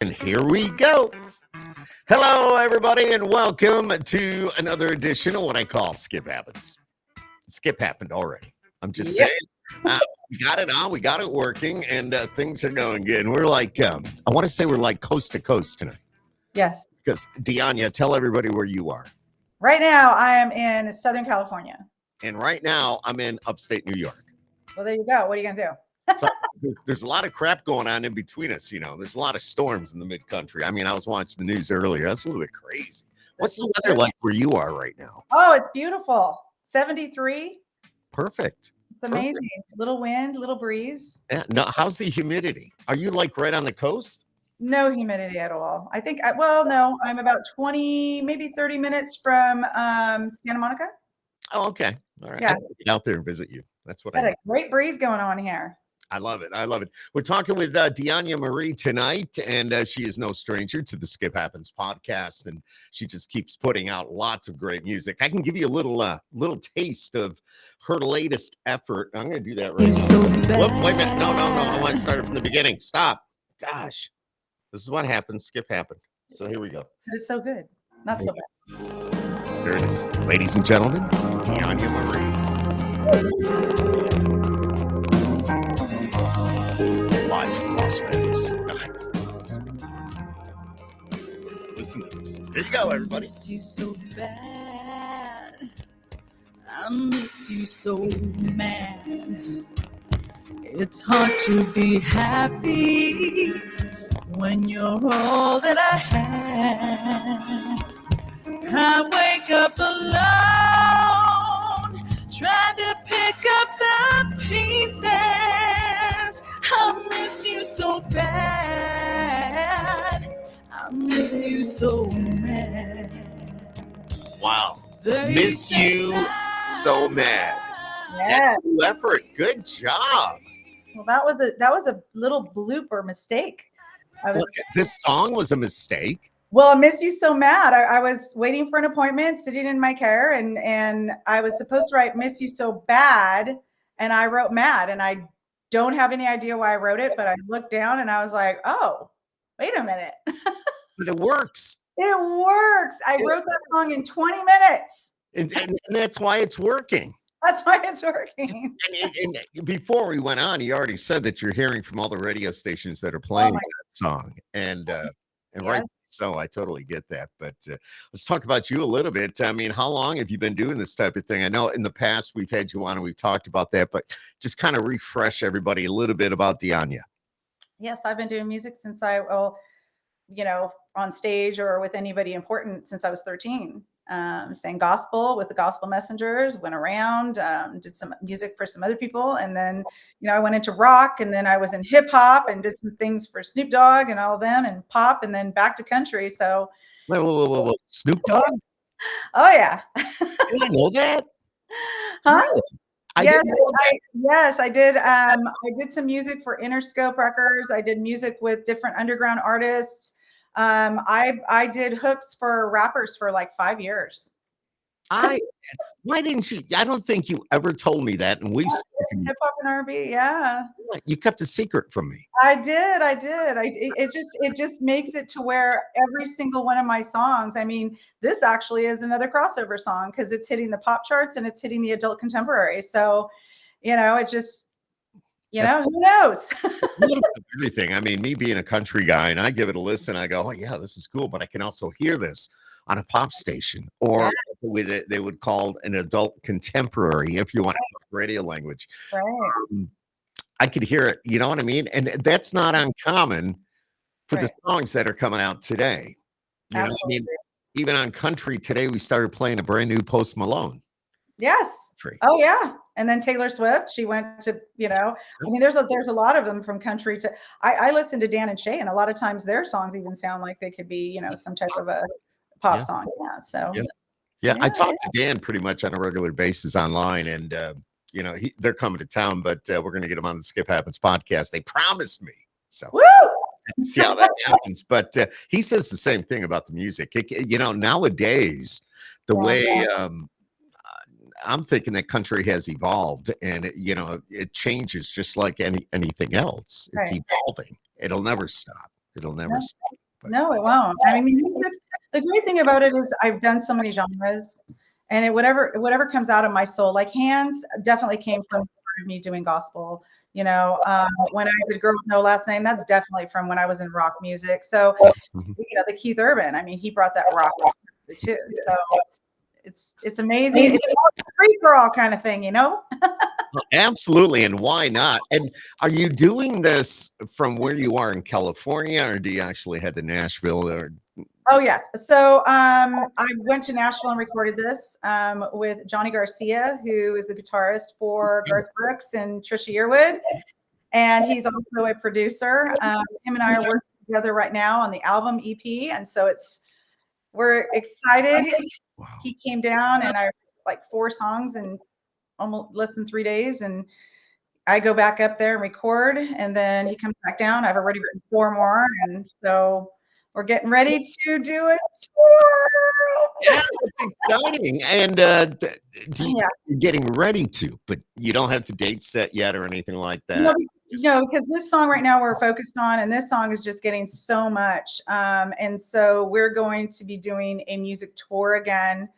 And here we go. Hello, everybody, and welcome to another edition of what I call Skip Happens. Skip happened already. I'm just saying. We got it on, we got it working, and things are going good. And we're like, I want to say we're like coast to coast tonight. Yes. Because, Dionya, tell everybody where you are. Right now, I am in Southern California. And right now, I'm in upstate New York. Well, there you go. What are you going to do? So there's a lot of crap going on in between us, you know. There's a lot of storms in the mid-country. I mean, I was watching the news earlier. That's a little bit crazy. What's the weather like where you are right now? Oh, it's beautiful. 73. Perfect. It's amazing. Little wind, little breeze. Yeah. No, how's the humidity? Are you like right on the coast? No humidity at all. I think, no, I'm about 20, maybe 30 minutes from Santa Monica. Oh, okay. All right. Yeah. I'll get out there and visit you. That's what Got a great breeze going on here. I love it. I love it. We're talking with Dionya Marie tonight, and she is no stranger to the Skip Happens podcast, and she just keeps putting out lots of great music. I can give you a little taste of her latest effort. I'm going to do that right now. So Whoop, wait a minute. No. I want to start it from the beginning. Stop. Gosh. This is what happens. Skip happened. So here we go. It's so good. Not so bad. There it is. Ladies and gentlemen, Dionya Marie. Live from Las Vegas. Listen to this. Here you go, everybody. I miss you so bad. I miss you so mad. It's hard to be happy when you're all that I have. I wake up alone, trying to pick up the pieces. I miss you so bad. I miss you so mad. Wow. Miss you so mad. Yeah. That's new effort. Good job. Well, that was a little blooper mistake. This song was a mistake. Well, I miss you so mad. I was waiting for an appointment, sitting in my car, and I was supposed to write miss you so bad, and I wrote mad, and I don't have any idea why I wrote it, but I looked down and I was like, oh, wait a minute. But it works. It works. I wrote that song in 20 minutes. And that's why it's working. That's why it's working. And before we went on, he already said that you're hearing from all the radio stations that are playing that song. And yes. Right, so I totally get that. But let's talk about you a little bit. I mean, how long have you been doing this type of thing? I know in the past we've had you on and we've talked about that, but just kind of refresh everybody a little bit about Dionya. Yes, I've been doing music since on stage or with anybody important since I was 13. Sang gospel with the Gospel Messengers, went around, did some music for some other people. And then, I went into rock, and then I was in hip hop and did some things for Snoop Dogg and all of them, and pop, and then back to country. So. Whoa. Snoop Dogg? Oh, yeah. I didn't know that. Huh? Really? Yes, I did. I did some music for Interscope Records. I did music with different underground artists. I did hooks for rappers for like 5 years. Why didn't you? I don't think you ever told me that. And we've spoken. Hip hop and R&B, yeah. You kept a secret from me. I did. It just makes it to where every single one of my songs. I mean, this actually is another crossover song because it's hitting the pop charts and it's hitting the adult contemporary. So, it just. Who knows? Everything. I mean, me being a country guy, and I give it a listen. I go, oh yeah, this is cool, but I can also hear this on a pop station, or they would call an adult contemporary, if you want to talk radio language. Right. I could hear it. You know what I mean? And that's not uncommon for the songs that are coming out today. You know what I mean? Even on country today, we started playing a brand new Post Malone. Yes. Oh yeah. And then Taylor Swift, she went to, I mean, there's a lot of them from country to, I listen to Dan and Shay, and a lot of times their songs even sound like they could be, some type of a pop song. Yeah. So. Yeah. I talk to Dan pretty much on a regular basis online, and, they're coming to town, but we're going to get them on the Skip Happens podcast. They promised me. So. Woo! See how that happens. But he says the same thing about the music. Nowadays, the way I'm thinking that country has evolved, and it changes just like anything else. It's evolving. It'll never stop. It'll never stop. But No, it won't. I mean, the great thing about it is I've done so many genres, and whatever comes out of my soul, like Hands definitely came from me doing gospel. When I did Girl with No Last Name, that's definitely from when I was in rock music. So, the Keith Urban, I mean, he brought that rock too. So it's amazing. It's a free for all kind of thing, absolutely. And why not? And are you doing this from where you are in California, or do you actually head to Nashville? Or Oh, yes. So I went to Nashville and recorded this with Johnny Garcia, who is the guitarist for Garth Brooks and Trisha Yearwood. And he's also a producer. Him and I are working together right now on the album EP. And so we're excited. wow. He came down and I like 4 songs in almost less than 3 days. And I go back up there and record. And then he comes back down. I've already written 4 more. And so we're getting ready to do a tour. Yeah, it's exciting. And you're getting ready to, but you don't have the date set yet or anything like that. No, because this song right now we're focused on, and this song is just getting so much. And so we're going to be doing a music tour again.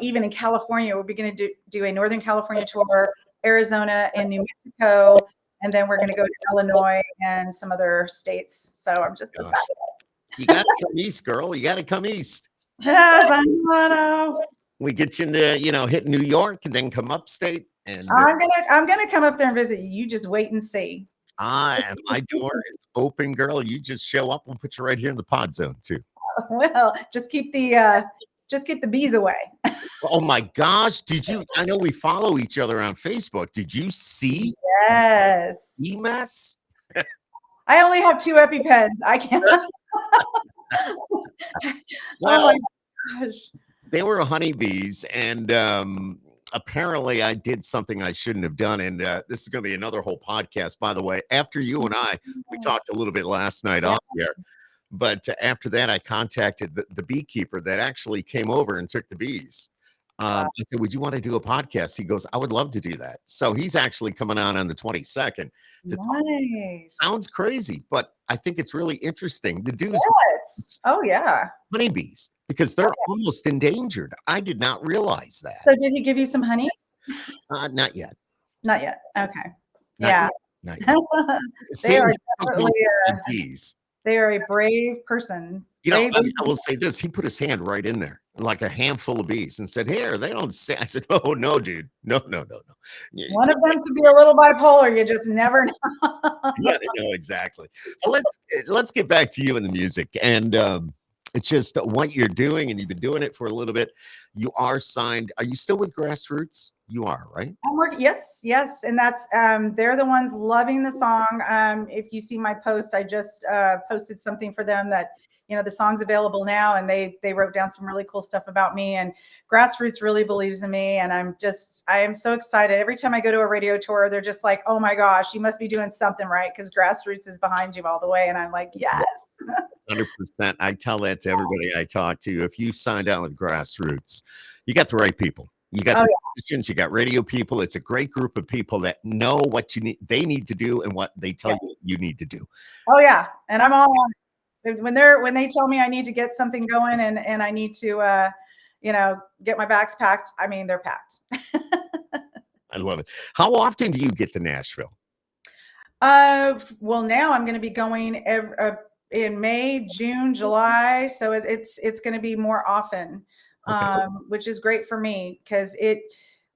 Even in California, we're going to do a Northern California tour, Arizona and New Mexico. And then we're going to go to Illinois and some other states. So I'm just excited. You got to come east, girl. You got to come east. Yes, I know. We get you into, hit New York and then come upstate. And I'm gonna come up there and visit you. You just wait and see. My door is open, girl. You just show up. We'll put you right here in the pod zone too. Well, just keep the bees away. Oh my gosh. I know we follow each other on Facebook. Did you see? Yes. mess? I only have 2 EpiPens. I can't. Well, oh my gosh. They were honeybees, and apparently I did something I shouldn't have done. And this is going to be another whole podcast, by the way. After you and we talked a little bit last night off here. But after that, I contacted the beekeeper that actually came over and took the bees. I said, would you want to do a podcast? He goes, I would love to do that. So he's actually coming on the 22nd. Nice. Sounds crazy, but I think it's really interesting to do. Yes. Oh, yeah. Honeybees, because they're almost endangered. I did not realize that. So did he give you some honey? Not yet. Not yet. Okay. Not yet. They are definitely bees. They are a brave person. I will say this. He put his hand right in there, like a handful of bees, and said, here, they don't say. I said, oh, no, dude. No. One of them could be a little bipolar. You just never know. Yeah, no, exactly. Well, let's get back to you and the music. And it's just what you're doing, and you've been doing it for a little bit. You are signed. Are you still with Grassroots? You are, right? I'm working. Yes. And that's they're the ones loving the song. If you see my post, I just posted something for them that the song's available now, and they wrote down some really cool stuff about me, and Grassroots really believes in me, and I am so excited. Every time I go to a radio tour, they're just like, oh my gosh, you must be doing something right, because Grassroots is behind you all the way. And I'm like, yes. 100%. I tell that to everybody I talk to. If you signed on with Grassroots, you got the right people. You got the musicians, you got radio people. It's a great group of people that know what they need to do and what they tell you need to do. Oh yeah. And I'm all on it. When they tell me I need to get something going and I need to get my bags packed, I mean, they're packed. I love it. How often do you get to Nashville? Well, now I'm going to be going in May, June, July, so it's going to be more often, which is great for me, because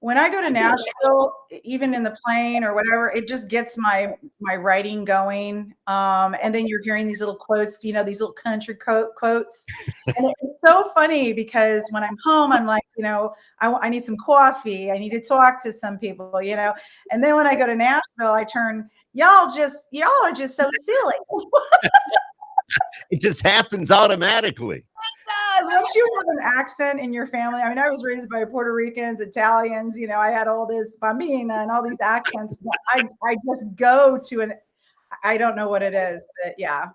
when I go to Nashville, even in the plane or whatever, it just gets my writing going. And then you're hearing these little quotes, these little country quotes. And it's so funny, because when I'm home, I'm like, I need some coffee. I need to talk to some people, And then when I go to Nashville, I turn, y'all are just so silly. It just happens automatically. Don't you have an accent in your family? I mean, I was raised by Puerto Ricans, Italians, I had all this bambina and all these accents. But I just go to I don't know what it is, but yeah.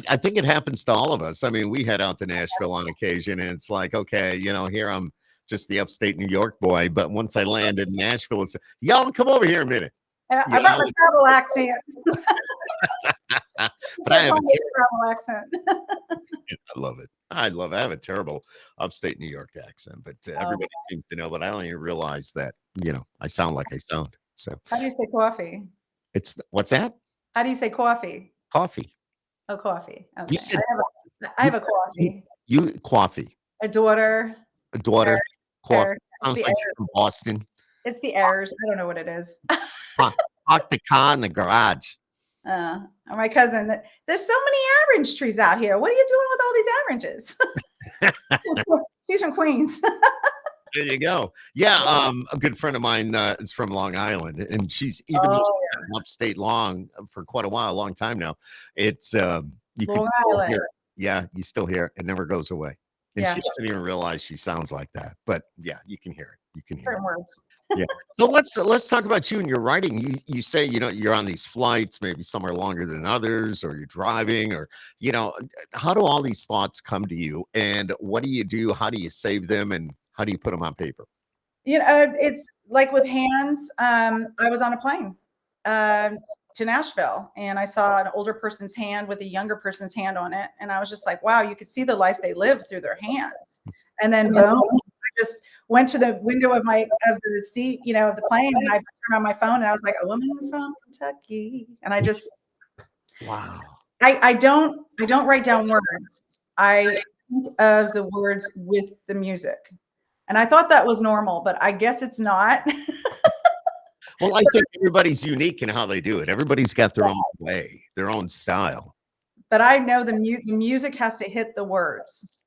I think it happens to all of us. I mean, we head out to Nashville on occasion, and it's like, okay, here I'm just the upstate New York boy. But once I land in Nashville, it's, y'all come over here a minute. I got my travel accent. But I have a travel accent. I love it. I love it. I have a terrible upstate New York accent, but everybody seems to know, but I don't even realize that, I sound like I sound. So How do you say coffee? what's that? How do you say coffee? Coffee. Oh, coffee. You Okay. said I have a coffee. you coffee. A daughter. A daughter. Coffee. Error. Sounds like you're from Boston. It's the errors. I don't know what it is. Park the car in the garage. My cousin, there's so many orange trees out here. What are you doing with all these oranges? She's from Queens. There you go. Yeah, a good friend of mine is from Long Island, and she's though she's been upstate for quite a while, a long time now. It's you can still hear it. Yeah, you still hear it. It never goes away. And she doesn't even realize she sounds like that. But yeah, you can hear it. You can hear certain words. Yeah. So let's talk about you and your writing. You say, you're on these flights, maybe somewhere longer than others, or you're driving, or how do all these thoughts come to you, and what do you do? How do you save them, and how do you put them on paper? It's like with hands. I was on a plane to Nashville, and I saw an older person's hand with a younger person's hand on it, and I was just like, wow, you could see the life they lived through their hands. And then boom, I just went to the window of the seat, of the plane, and I turned on my phone, and I was like, a woman from Kentucky, and I just wow. I don't write down words. I think of the words with the music. And I thought that was normal, but I guess it's not. Well, I think everybody's unique in how they do it. Everybody's got their own way, their own style. But I know the music has to hit the words.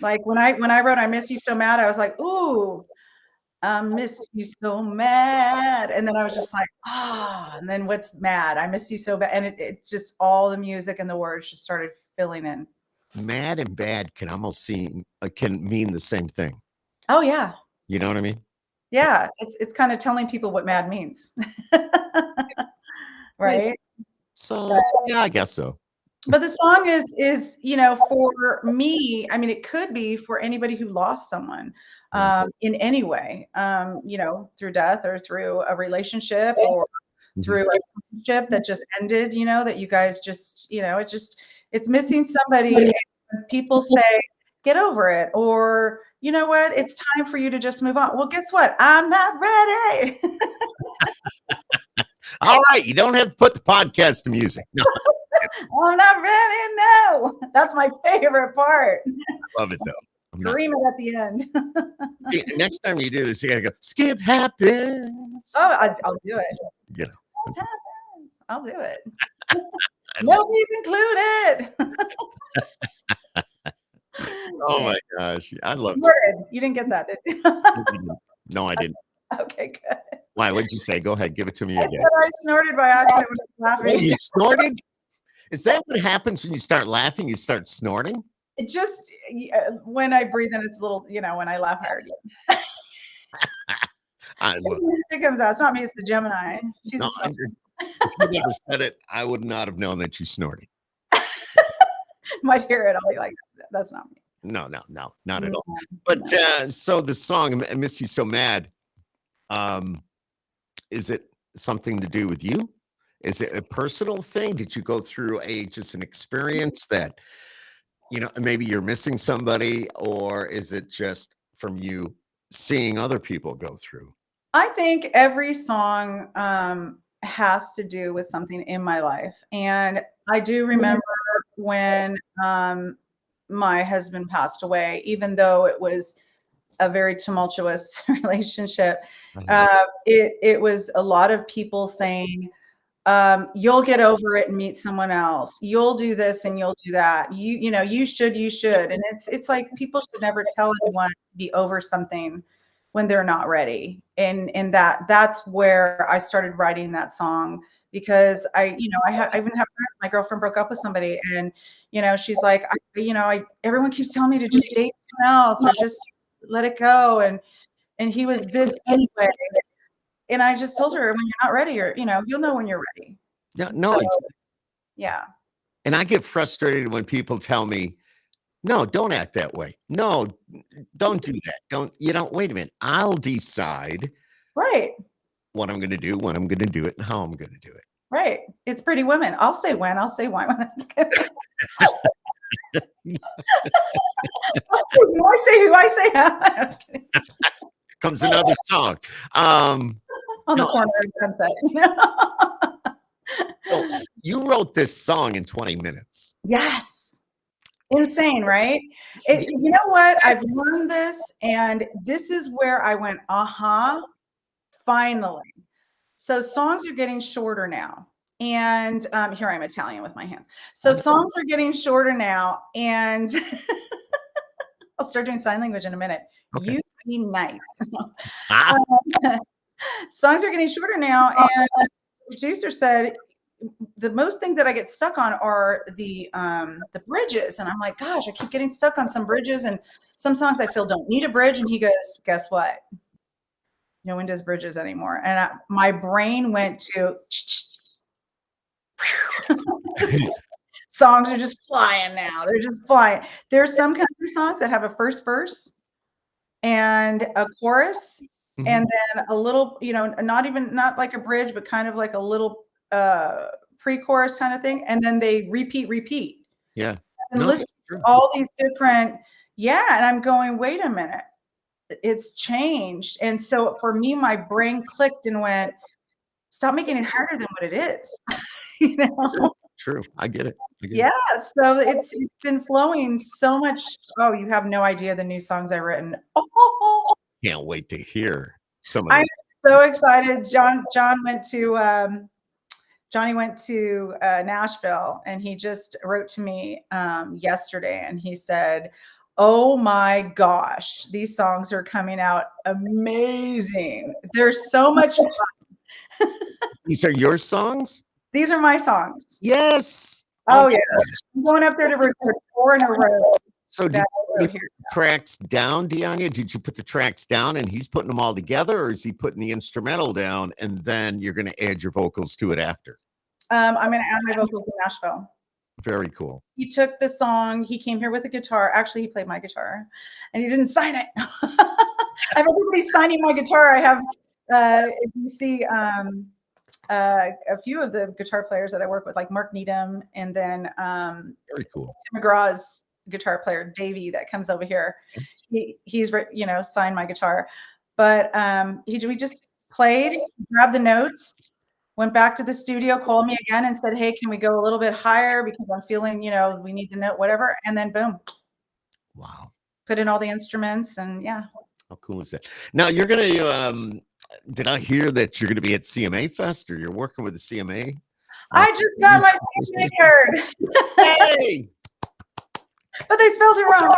Like when I wrote "I Miss You So Mad," I was like, "Ooh, I miss you so mad," and then I was just like, and then what's mad? I miss you so bad, and it's just all the music and the words just started filling in. Mad and bad can almost can mean the same thing. Oh yeah. You know what I mean? Yeah, it's kind of telling people what mad means. Right? So yeah, I guess so. But the song is, for me, I mean, it could be for anybody who lost someone in any way, through death or through a relationship or through a relationship that just ended, that you guys just, it's missing somebody. And people say, get over it. Or, you know what? It's time for you to just move on. Well, guess what? I'm not ready. All right. You don't have to put the podcast to music. No. I'm not ready. No, that's my favorite part. I love it though. Scream it at the end. See, next time you do this, you gotta go. Skip happens. Oh, I'll do it. I'll do it. Nobody's included. Oh my gosh, I love it. You didn't get that, did you? No, I didn't. Okay, good. Why? What'd you say? Go ahead, give it to me again. I said I snorted by accident when I was laughing. Oh, you snorted? Is that what happens when you start laughing? You start snorting? It just when I breathe in, it's a little, when I laugh hard. It comes out. It's not me. It's the Gemini. No, if you never said it, I would not have known that you snorted. Might hear it. I'll be like, that's not me. No, not at all. But so the song "I Miss You So Mad," is it something to do with you? Is it a personal thing? Did you go through just an experience that, maybe you're missing somebody, or is it just from you seeing other people go through? I think every song has to do with something in my life. And I do remember when my husband passed away, even though it was a very tumultuous relationship, it was a lot of people saying, you'll get over it and meet someone else. You'll do this and you'll do that. You should. And it's like people should never tell anyone to be over something when they're not ready. And that's where I started writing that song, because I even have friends. My girlfriend broke up with somebody, and she's like, everyone keeps telling me to just date someone else or just let it go. And he was this anyway. And I just told her, when you're not ready, you'll know when you're ready. Yeah, no. So, yeah. And I get frustrated when people tell me, no, don't act that way. No, don't do that. Wait a minute. I'll decide right. what I'm going to do, when I'm going to do it, and how I'm going to do it. Right. It's Pretty Women. I'll say when. I'll say why. Who I say who I say how. I was kidding. Comes another song. On the No. corner of Sunset. So you wrote this song in 20 minutes. Yes. Insane, right? You know what? I've learned this, and this is where I went, finally. So songs are getting shorter now. And here I'm Italian with my hands. So songs are getting shorter now, and I'll start doing sign language in a minute. Okay. You be nice. Ah, Songs are getting shorter now, and the producer said the most thing that I get stuck on are the bridges, and I'm like, gosh, I keep getting stuck on some bridges, and some songs I feel don't need a bridge. And he goes, guess what? No one does bridges anymore. And my brain went to songs are just flying now. They're just flying. There's some country songs that have a first verse and a chorus, and then a little, not like a bridge, but kind of like a little pre-chorus kind of thing. And then they repeat. yeah. And No, listen to all these different, and I'm going, wait a minute. It's changed. And so for me, my brain clicked and went, stop making it harder than what it is. True. I get it. Yeah. So it's been flowing so much. Oh, you have no idea the new songs I've written. Oh, Can't wait to hear some of I'm them. so excited. Johnny went to Nashville, and he just wrote to me yesterday, and he said, oh my gosh, these songs are coming out amazing. There's so much fun. These are your songs? These are my songs. Yes. Oh yeah. I'm going up there to record 4 in a row. So did you put the tracks down, Dionya? Did you put the tracks down and he's putting them all together, or is he putting the instrumental down and then you're going to add your vocals to it after? I'm going to add my vocals in Nashville. Very cool. He took the song. He came here with a guitar. Actually, he played my guitar, and he didn't sign it. I have everybody signing my guitar. I have, if you see, a few of the guitar players that I work with, like Mark Needham, and then very cool. Tim McGraw's guitar player, Davey, that comes over here. He's signed my guitar, but we just played, grabbed the notes. Went back to the studio, called me again and said, hey, can we go a little bit higher? Because I'm feeling, we need the note, whatever. And then boom. Wow. Put in all the instruments, and yeah. How cool is that? Now you're going to, did I hear that you're going to be at CMA Fest, or you're working with the CMA? I just got my CMA card. Hey! But they spelled it wrong.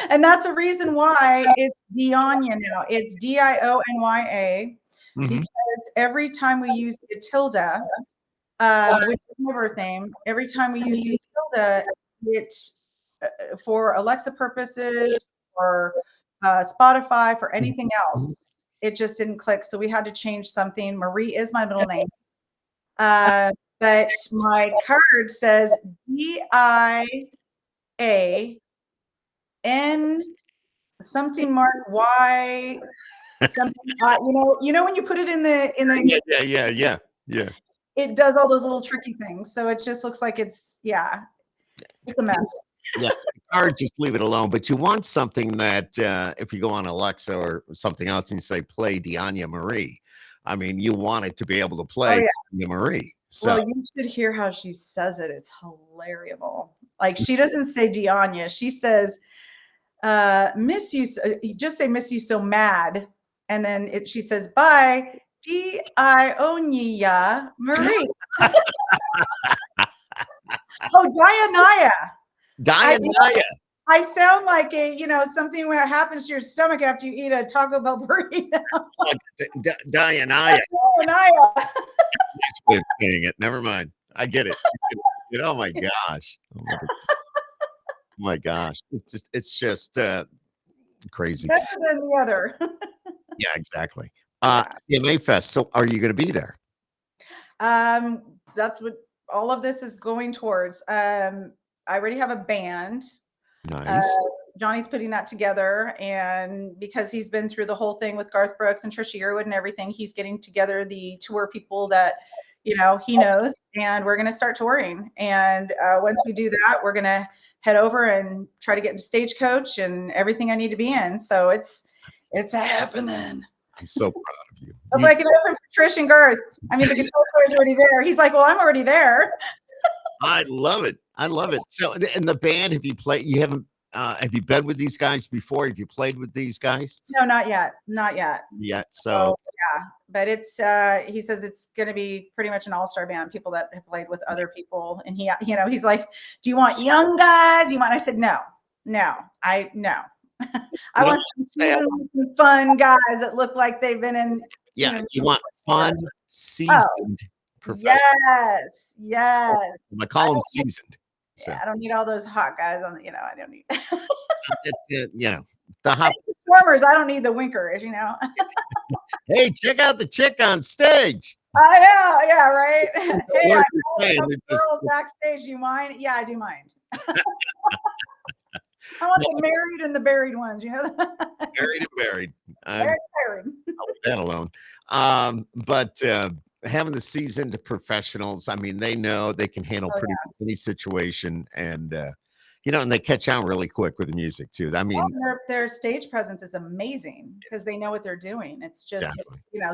And that's the reason why it's Dionya now. It's Dionya. Because every time we use the tilde, which is my birth name, every time we use the tilde, it's for Alexa purposes or Spotify, for anything else, it just didn't click. So we had to change something. Marie is my middle name. But my card says DIAN something mark Y. When you put it in the yeah, it does all those little tricky things, so it just looks like it's a mess. Yeah, or just leave it alone. But you want something that if you go on Alexa or something else and you say play Dionya Marie, I mean, you want it to be able to play Dionya Marie. So well, you should hear how she says it. It's hilarious. Like, she doesn't say Dionya, she says miss you, you just say miss you so mad. And then she says, bye, Dionya Marie. Oh, Dionya. I sound like something where happens to your stomach after you eat a Taco Bell burrito. Dionya. Nice way of saying it. Never mind. I get it. Oh my gosh. Oh my gosh. It's just crazy. Better than the other. Yeah, exactly. CMA Fest. So are you going to be there? That's what all of this is going towards. I already have a band. Nice. Johnny's putting that together, and because he's been through the whole thing with Garth Brooks and Trisha Yearwood and everything, he's getting together the tour people that he knows, and we're going to start touring. And once we do that, we're going to head over and try to get into Stagecoach and everything I need to be in. So it's happening. I'm so proud of you. It's like an open for Trish and Garth. I mean, the guitar player is already there. He's like, well, I'm already there. I love it. I love it. So, in the band, have you been with these guys before? Have you played with these guys? No, not yet. Not yet. So yeah, but it's he says it's going to be pretty much an all-star band, people that have played with other people. And he's like, do you want young guys? I said, no. I want some fun guys that look like they've been in. Yeah, you want fun, seasoned professionals. Yes. I call them seasoned. So. Yeah, I don't need all those hot guys on. I don't need. The hot performers. I don't need the winkers. Hey, check out the chick on stage. Yeah, right. Hey, I know girls backstage. Do you mind? Yeah, I do mind. I want the married and the buried ones, Married and buried. Married. I'll leave that alone. But having the seasoned professionals, I mean, they know they can handle pretty much any situation, and and they catch on really quick with the music too. I mean, their stage presence is amazing because they know what they're doing. It's just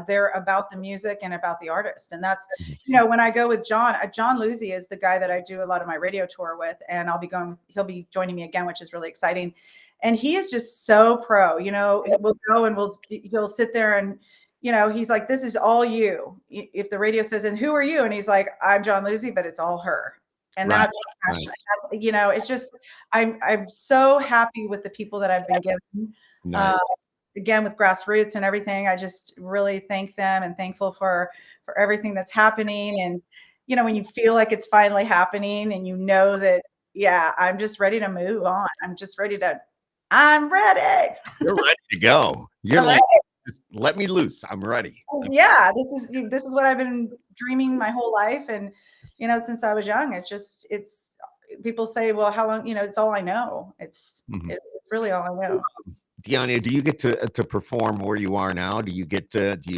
they're about the music and about the artist, and that's when I go with John Luzzi is the guy that I do a lot of my radio tour with, and he'll be joining me again, which is really exciting. And he is just so pro. We'll go and he'll sit there and he's like, this is all you. If the radio says, and who are you? And he's like, I'm John Luzzi, but it's all her. And that's it's just, I'm so happy with the people that I've been given. Nice. Again, with Grassroots and everything, I just really thank them and thankful for everything that's happening. And, when you feel like it's finally happening and that, I'm just ready to move on. I'm ready. You're ready to go. You're like, just let me loose. I'm ready. Yeah, this is what I've been dreaming my whole life. And, since I was young, it's people say, well, how long, it's all I know. It's really all I know. Dionya, do you get to perform where you are now? Do you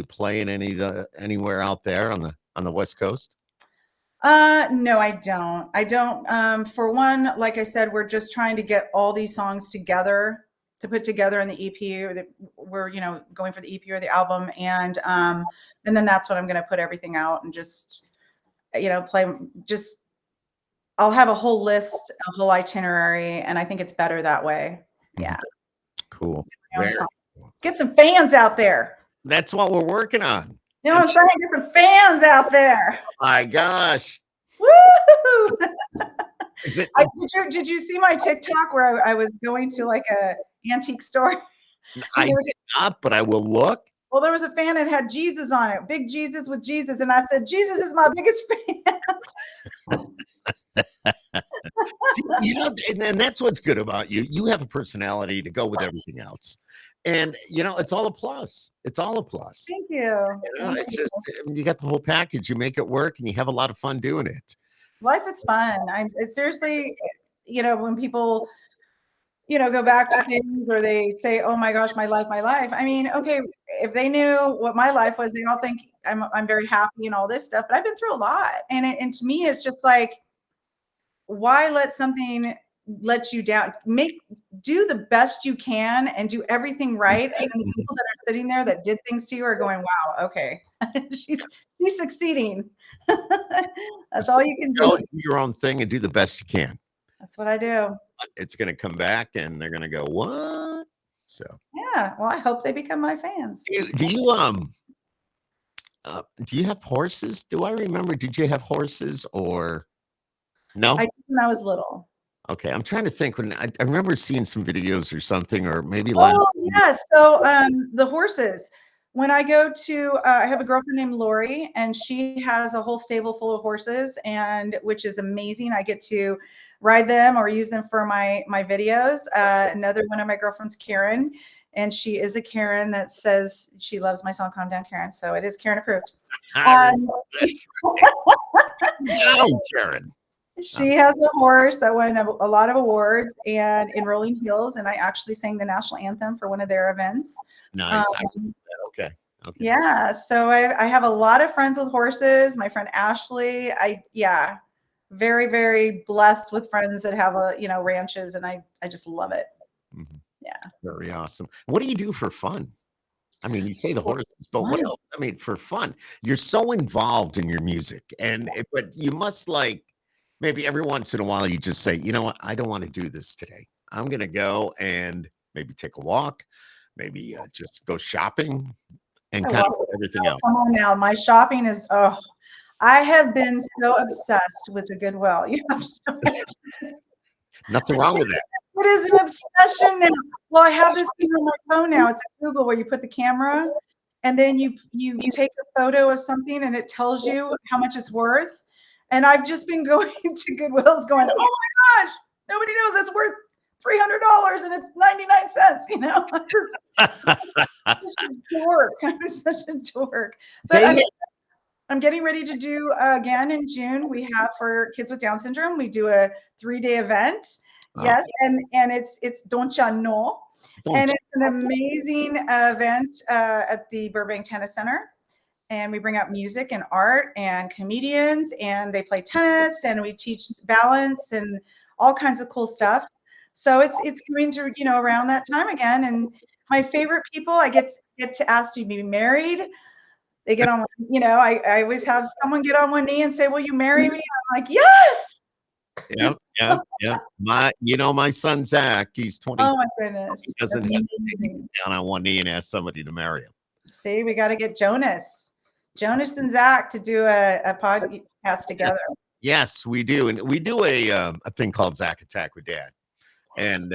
play in anywhere out there on the West Coast? No, I don't. For one, like I said, we're just trying to get all these songs together to put together in the EP, we're, going for the EP or the album. And then that's when I'm going to put everything out and just, I'll have a whole list, a whole itinerary. And I think it's better that way. Yeah. Cool. Get some fans out there. That's what we're working on. You know what I'm saying? Get some fans out there. My gosh. Woo! Is it? Did you see my TikTok where I was going to like a antique store? I did not, but I will look. Well, there was a fan that had Jesus on it, big Jesus with Jesus, and I said, Jesus is my biggest fan. See, and that's what's good about you. You have a personality to go with everything else, and it's all a plus. It's all a plus. Thank you. It's just you got the whole package. You make it work, and you have a lot of fun doing it. Life is fun. It's seriously, when people, go back to things or they say, oh my gosh, my life. I mean, okay, if they knew what my life was, they all think I'm very happy and all this stuff, but I've been through a lot. And to me, it's just like, why let something let you down? Do the best you can and do everything right. And the people that are sitting there that did things to you are going, wow, okay, she's succeeding. That's all you can do. Go do your own thing and do the best you can. That's what I do. It's going to come back and they're going to go, what? So yeah, well, I hope they become my fans. Do you have horses? Do I remember? Did you have horses or no? I did when I was little. Okay, I'm trying to think. When I remember seeing some videos or something, or maybe last. Oh yes, so the horses. When I go to, I have a girlfriend named Lori, and she has a whole stable full of horses, and which is amazing. I get to ride them or use them for my videos. Another one of my girlfriends, Karen, and she is a Karen that says she loves my song "Calm Down, Karen." So it is Karen approved. That's right. No, Karen. She has a horse that won a lot of awards and in Rolling Hills, and I actually sang the national anthem for one of their events. Nice. Okay. Okay. Yeah. So I have a lot of friends with horses. My friend Ashley. Very, very blessed with friends that have ranches, and I just love it. Mhm. Yeah. Very awesome. What do you do for fun? I mean, you say the horses, but what Fun. else? I mean, for fun, you're so involved in your music, but you must like maybe every once in a while you just say, you know what, I don't want to do this today. I'm gonna go and maybe take a walk, maybe just go shopping, and I kind love of it. everything else. Come on now. My shopping is I have been so obsessed with the Goodwill. You have Nothing wrong with that. It is an obsession now. Well, I have this thing on my phone now. It's a Google where you put the camera and then you take a photo of something and it tells you how much it's worth. And I've just been going to Goodwill's going, oh my gosh, nobody knows it's worth $300 and it's 99 cents. I'm such a dork. I'm such a dork. But I'm getting ready to do again in June. We have for kids with Down syndrome, we do a 3-day event. Yes, and it's Dionya No, and it's an amazing event at the Burbank Tennis Center. And we bring out music and art and comedians, and they play tennis, and we teach balance and all kinds of cool stuff. So it's coming to around that time again. And my favorite people, I get to ask to be married. They get on, I always have someone get on one knee and say, "Will you marry me?" I'm like, "Yes." Yeah. My son Zach, he's 20. Oh my goodness. He doesn't hesitate to get down on one knee and ask somebody to marry him. See, we got to get Jonas and Zach to do a podcast together. Yes, we do, and we do a thing called Zach Attack with Dad, and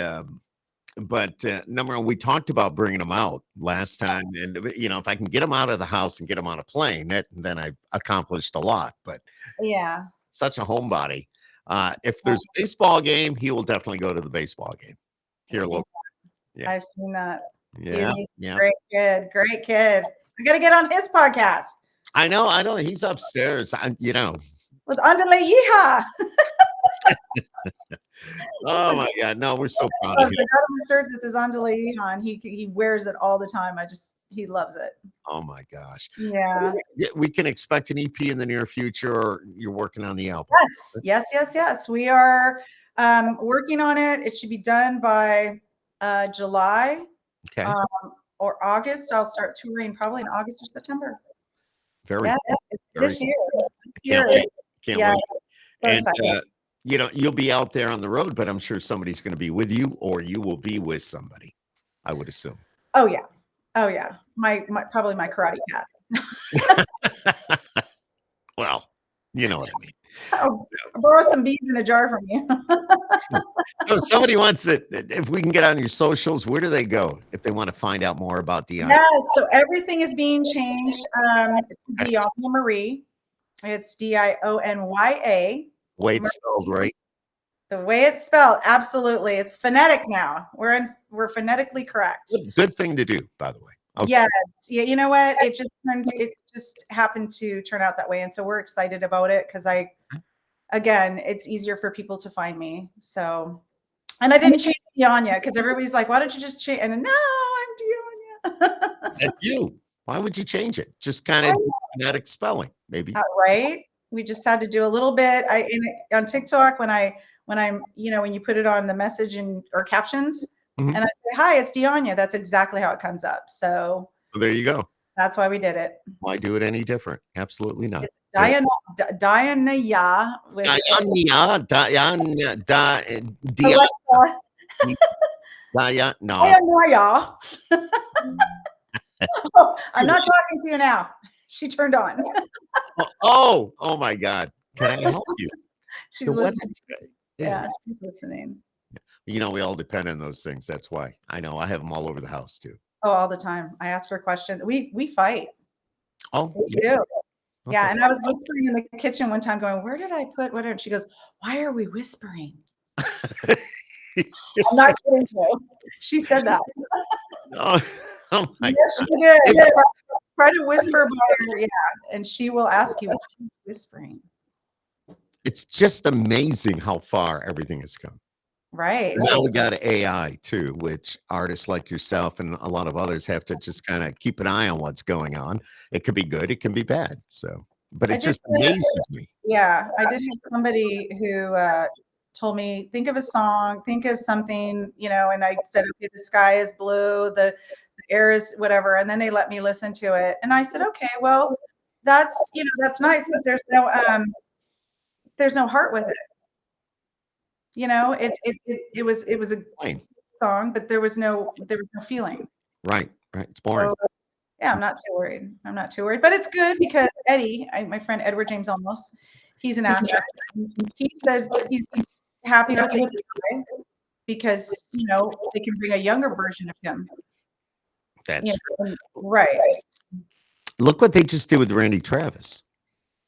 but number one, we talked about bringing them out last time, and if I can get them out of the house and get them on a plane, then I've accomplished a lot. But yeah, such a homebody. If there's a baseball game, he will definitely go to the baseball game here locally. Yeah. I've seen that. Yeah. Great kid. I got to get on his podcast. I know. He's upstairs. With Andale Yeehaw. Oh my God! No, we're so proud of him. I got him a shirt that says Andale Yeehaw, and he wears it all the time. He loves it. Oh my gosh! Yeah. We can expect an EP in the near future, or you're working on the album. Yes. We are working on it. It should be done by July. Okay. Or August. I'll start touring probably in August or September. Very this year. Can't wait. So And you'll be out there on the road, but I'm sure somebody's going to be with you, or you will be with somebody, I would assume. Oh yeah. My probably my karate cat. Well, you know what I mean. I'll borrow some bees in a jar from you. So if somebody wants it, if we can get on your socials, where do they go if they want to find out more about Dionya? Yes, so everything is being changed. Dionya Marie. It's Dionya. Way it's spelled right. The way it's spelled, absolutely. It's phonetic now. We're phonetically correct. Good thing to do, by the way. Okay. Yes. Yeah. You know what? It just happened to turn out that way, and so we're excited about it because it's easier for people to find me. So, and I didn't change Dionya because everybody's like, "Why don't you just change?" And no, I'm Dionya. That's you. Why would you change it? Just kind of phonetic spelling, maybe. Right. We just had to do a little bit. On TikTok when I'm when you put it on the message or captions, and I say, "Hi, it's Dionya." That's exactly how it comes up. So there you go. That's why we did it. Why do it any different? Absolutely not. It's Dionya. Oh, I'm not talking to you now. She turned on. Oh my God. Can I help you? She's listening. Yeah, she's listening. We all depend on those things. That's why. I know. I have them all over the house too. Oh, all the time. I ask her questions. We fight. Oh, we do. Okay. Yeah, and I was whispering in the kitchen one time going, "Where did I put whatever?" She goes, "Why are we whispering?" I'm not kidding you. She said that. Oh my yes, she did. Yeah. Try to whisper by her, and she will ask you, "What's whispering?" It's just amazing how far everything has come. Right. Now we got AI too, which artists like yourself and a lot of others have to just kind of keep an eye on what's going on. It could be good, it can be bad. So, but I it did just amazes me. Yeah, I did have somebody who told me, think of a song, think of something, and I said, okay, the sky is blue, the air is whatever, and then they let me listen to it, and I said, okay, well, that's nice, but there's no heart with it. It was a Fine. song, but there was no feeling. Right, right. It's boring. So, yeah, I'm not too worried. I'm not too worried, but it's good because Eddie, my friend Edward James Olmos, he's an actor. He said he's happy with the guy because they can bring a younger version of him. That's Right. Look what they just did with Randy Travis.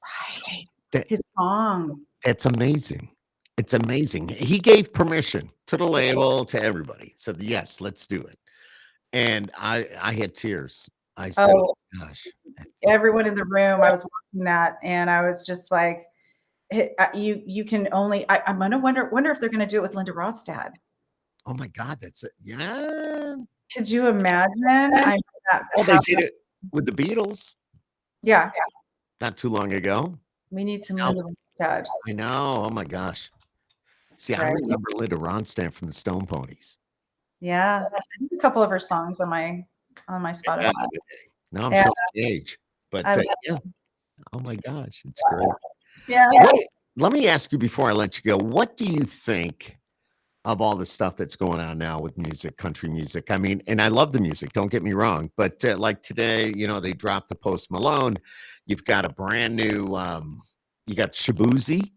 Right. His song. It's amazing. It's amazing. He gave permission to the label, to everybody. Said, yes, let's do it. And I had tears. I said, Oh, gosh. everyone in the room, I was watching that and I was just like, you can only, I'm going to wonder if they're going to do it with Linda Ronstadt. Oh my God, that's it. Yeah. Could you imagine? Well, they did it with the Beatles. Yeah. Not too long ago. We need some Linda Ronstadt. I know. Oh my gosh. See, I remember Linda Ronstadt from the Stone Ponies. Yeah. I have a couple of her songs on my Spotify. Now I'm showing age. But yeah. Oh my gosh, it's great. Yeah. Let me ask you before I let you go, what do you think of all the stuff that's going on now with music, country music? I mean, and I love the music, don't get me wrong, but like today, they dropped the Post Malone. You've got a brand new, you got Shabuzi,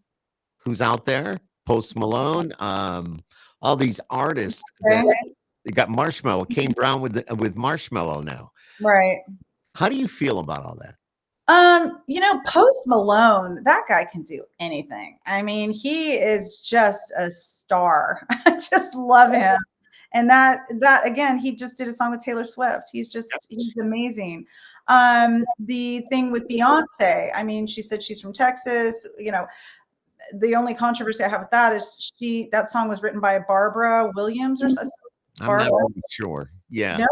who's out there, Post Malone, all these artists. You got Marshmello, Kane Brown with Marshmello now. Right. How do you feel about all that? Post Malone, that guy can do anything. I mean, he is just a star. I just love him. And that again, he just did a song with Taylor Swift. He's amazing. The thing with Beyonce, I mean, she said she's from Texas. The only controversy I have with that is that song was written by Barbara Williams or something. I'm not really sure. Yeah. No,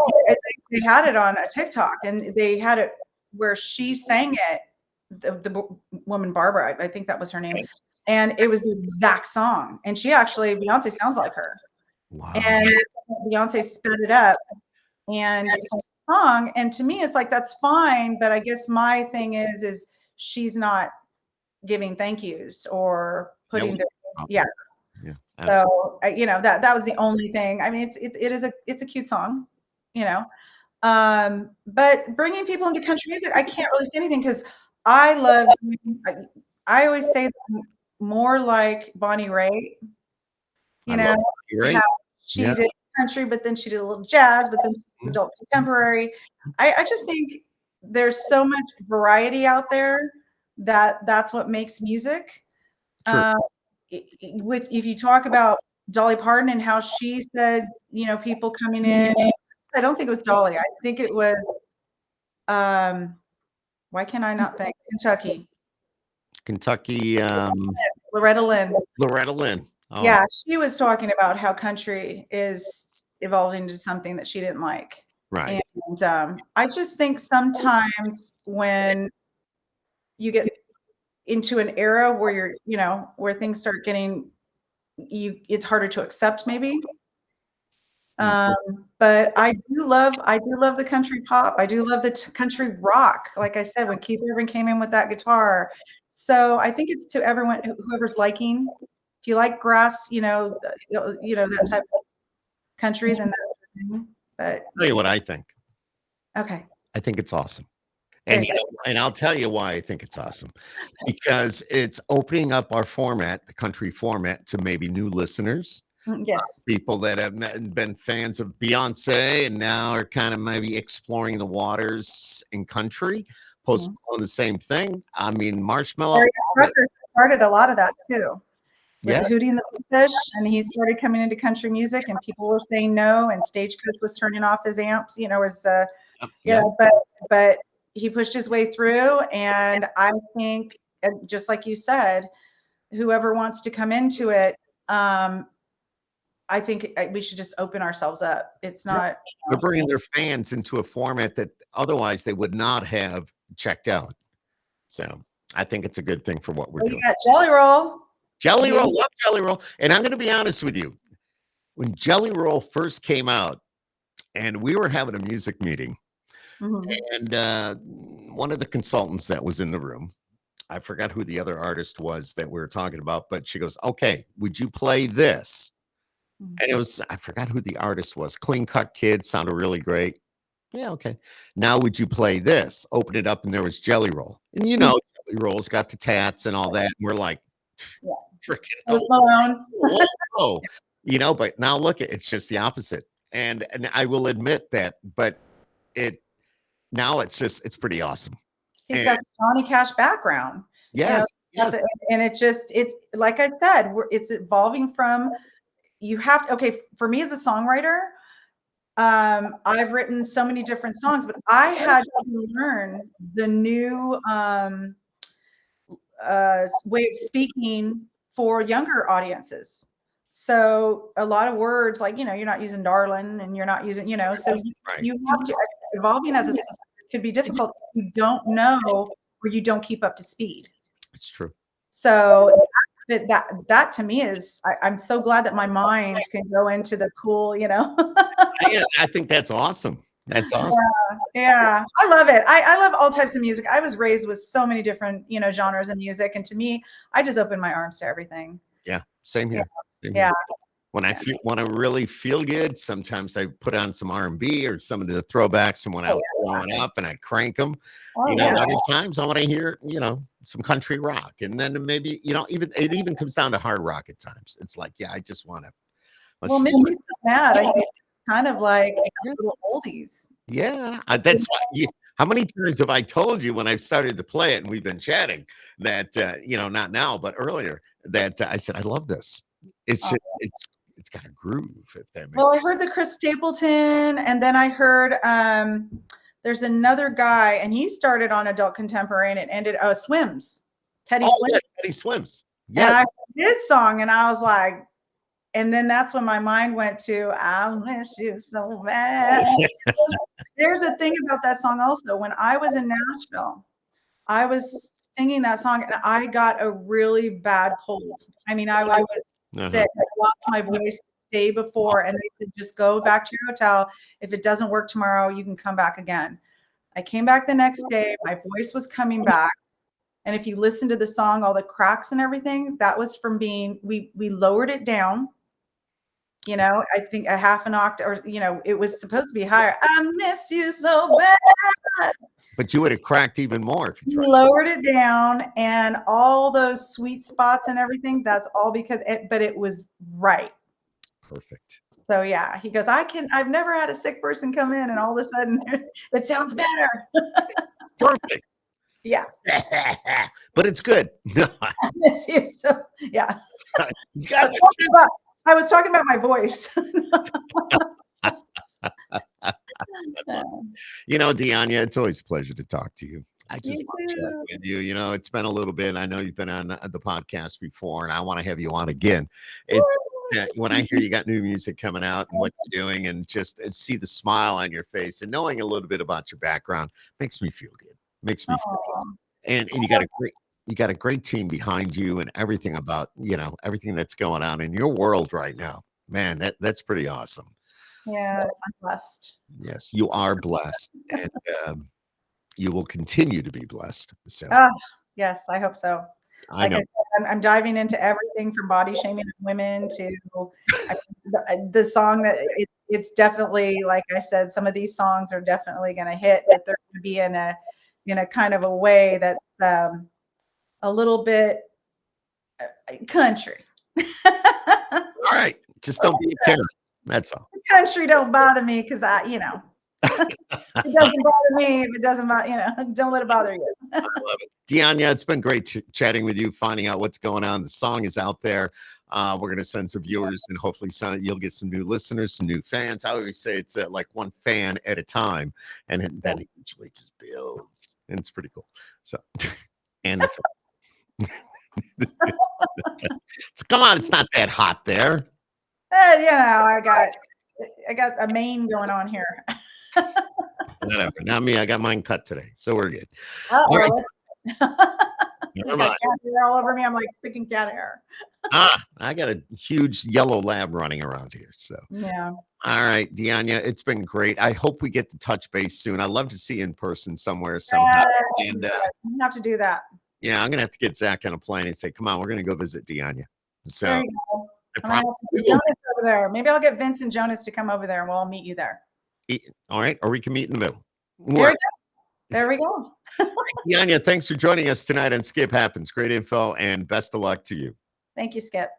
they had it on a TikTok and they had it where she sang it, the woman Barbara, I think that was her name, and it was the exact song. And Beyonce sounds like her. Wow. And Beyonce sped it up and sang the song. And to me, it's like that's fine, but I guess my thing is she's not giving thank yous or putting yeah. So that was the only thing. I mean, it's a cute song, but bringing people into country music, I can't really say anything because I always say more like Bonnie Raitt, how she did country, but then she did a little jazz, but then adult contemporary. I just think there's so much variety out there that's what makes music. If you talk about Dolly Parton and how she said, people coming in, I don't think it was Dolly. I think it was, why can I not think? Kentucky. Loretta Lynn. Oh. Yeah, she was talking about how country is evolving into something that she didn't like. Right. And I just think sometimes when you get into an era where where things start getting, it's harder to accept maybe. But I do love the country pop. I do love the country rock. Like I said, when Keith Urban came in with that guitar. So I think it's to everyone, whoever's liking. If you like grass, that type of country, then that's but I'll tell you what I think. Okay. I think it's awesome. And I'll tell you why I think it's awesome. Because it's opening up our format, the country format, to maybe new listeners. Yes. People that have been fans of Beyonce and now are kind of maybe exploring the waters in country. Post Malone, the same thing. I mean, Marshmello started a lot of that too. With Hootie and the Fish, and he started coming into country music, and people were saying no, and Stagecoach was turning off his amps. But he pushed his way through, and I think, just like you said, whoever wants to come into it, I think we should just open ourselves up. It's not. They're bringing their fans into a format that otherwise they would not have checked out. So I think it's a good thing for what we're Oh, doing. you got Jelly Roll. Jelly Roll, love Jelly Roll. And I'm going to be honest with you. When Jelly Roll first came out, and we were having a music meeting, and one of the consultants that was in the room, I forgot who the other artist was that we were talking about, but she goes, "Okay, would you play this?" And it was, I forgot who the artist was. Clean Cut Kid, sounded really great. Yeah, okay. Now would you play this? Open it up, and there was Jelly Roll. And you know, Jelly Roll's got the tats and all that. And we're like, freaking whoa. You know, but now look, it's just the opposite. And I will admit that, but now it's pretty awesome. He's got the Johnny Cash background. Yes. Yes. And it's like I said, it's evolving from, you have to, okay, for me as a songwriter, I've written so many different songs, but I had to learn the new way of speaking for younger audiences. So a lot of words, like, you know, you're not using darling and you're not using, you know, so you have to, evolving as a could be difficult if you don't know or you don't keep up to speed. It's true. So that to me is, I'm so glad that my mind can go into the cool, you know. I think that's awesome. That's awesome. Yeah. I love it. I love all types of music. I was raised with so many different, you know, genres of music. And to me, I just open my arms to everything. Yeah. Same here. Yeah. When I want to really feel good, sometimes I put on some R&B or some of the throwbacks from when I was growing up, and I crank them. You know, other times I want to hear, you know, some country rock, and then maybe, you know, it even comes down to hard rock at times. It's like, yeah, I just want to. Well, maybe it's mad. I think it's kind of like little oldies. Yeah, that's why. How many times have I told you when I've started to play it and we've been chatting that you know, not now but earlier, that I said I love this. It's just, it's got a groove. If that makes I heard the Chris Stapleton, and then I heard there's another guy, and he started on adult contemporary, and it ended Swims. Teddy Swims. Yeah, Teddy Swims. Yes. And I heard his song, and I was like, and then that's when my mind went to "I miss you so bad." There's a thing about that song also. When I was in Nashville, I was singing that song, and I got a really bad cold. I mean, I was sick. I lost my voice the day before, and they said, just go back to your hotel. If it doesn't work tomorrow, you can come back again. I came back the next day. My voice was coming back. And if you listen to the song, all the cracks and everything, that was from being, we lowered it down. You know, I think a half an octave, or, you know, it was supposed to be higher. I miss you so bad. But you would have cracked even more if you tried. Lowered it down, and all those sweet spots and everything, that's all because but it was right. Perfect. So yeah, he goes, I've never had a sick person come in and all of a sudden it sounds better. Perfect. Yeah. But it's good. I miss you so, yeah. He's got I was talking about my voice. You know, Dionya, it's always a pleasure to talk to you. I just want to chat with you. You know, it's been a little bit. I know you've been on the podcast before, and I want to have you on again. When I hear you got new music coming out and what you're doing, and just see the smile on your face and knowing a little bit about your background makes me feel good. Makes me feel good. And you got a great team behind you, and everything about, you know, everything that's going on in your world right now. Man, that's pretty awesome. Yeah, I'm blessed. Yes, you are blessed, and you will continue to be blessed. So, yes, I hope so. I know. I said, I'm diving into everything from body shaming of women to the song that it's definitely, like I said, some of these songs are definitely going to hit, but they're going to be in a kind of a way that's a little bit country. All right, just don't be a Karen. That's all. Country don't bother me because you know, it doesn't bother me if it doesn't bother, you know, don't let it bother you. I love it. Dionya, it's been great chatting with you, finding out what's going on. The song is out there. We're going to send some viewers, and hopefully you'll get some new listeners, some new fans. I always say it's like one fan at a time, and then eventually just builds, and it's pretty cool. So, and so come on, it's not that hot there. You know, I got a mane going on here. Whatever. Not me. I got mine cut today, so we're good. Oh, All right. I Never got mind. cat hair all over me. I'm like picking cat hair. I got a huge yellow lab running around here. So, Yeah. all right, Dionya, it's been great. I hope we get to touch base soon. I'd love to see you in person somewhere somehow. And Yes, you have to do that. yeah, I'm gonna have to get Zach on a plane and say, "Come on, we're gonna go visit Dionya." So There you go. I I might have promise to we get will. Jonas over there. Maybe I'll get Vince and Jonas to come over there, and we'll all meet you there. All right, or we can meet in the middle. There we go. There we go. Dionya, thanks for joining us tonight on Skip Happens. Great info and best of luck to you. Thank you, Skip.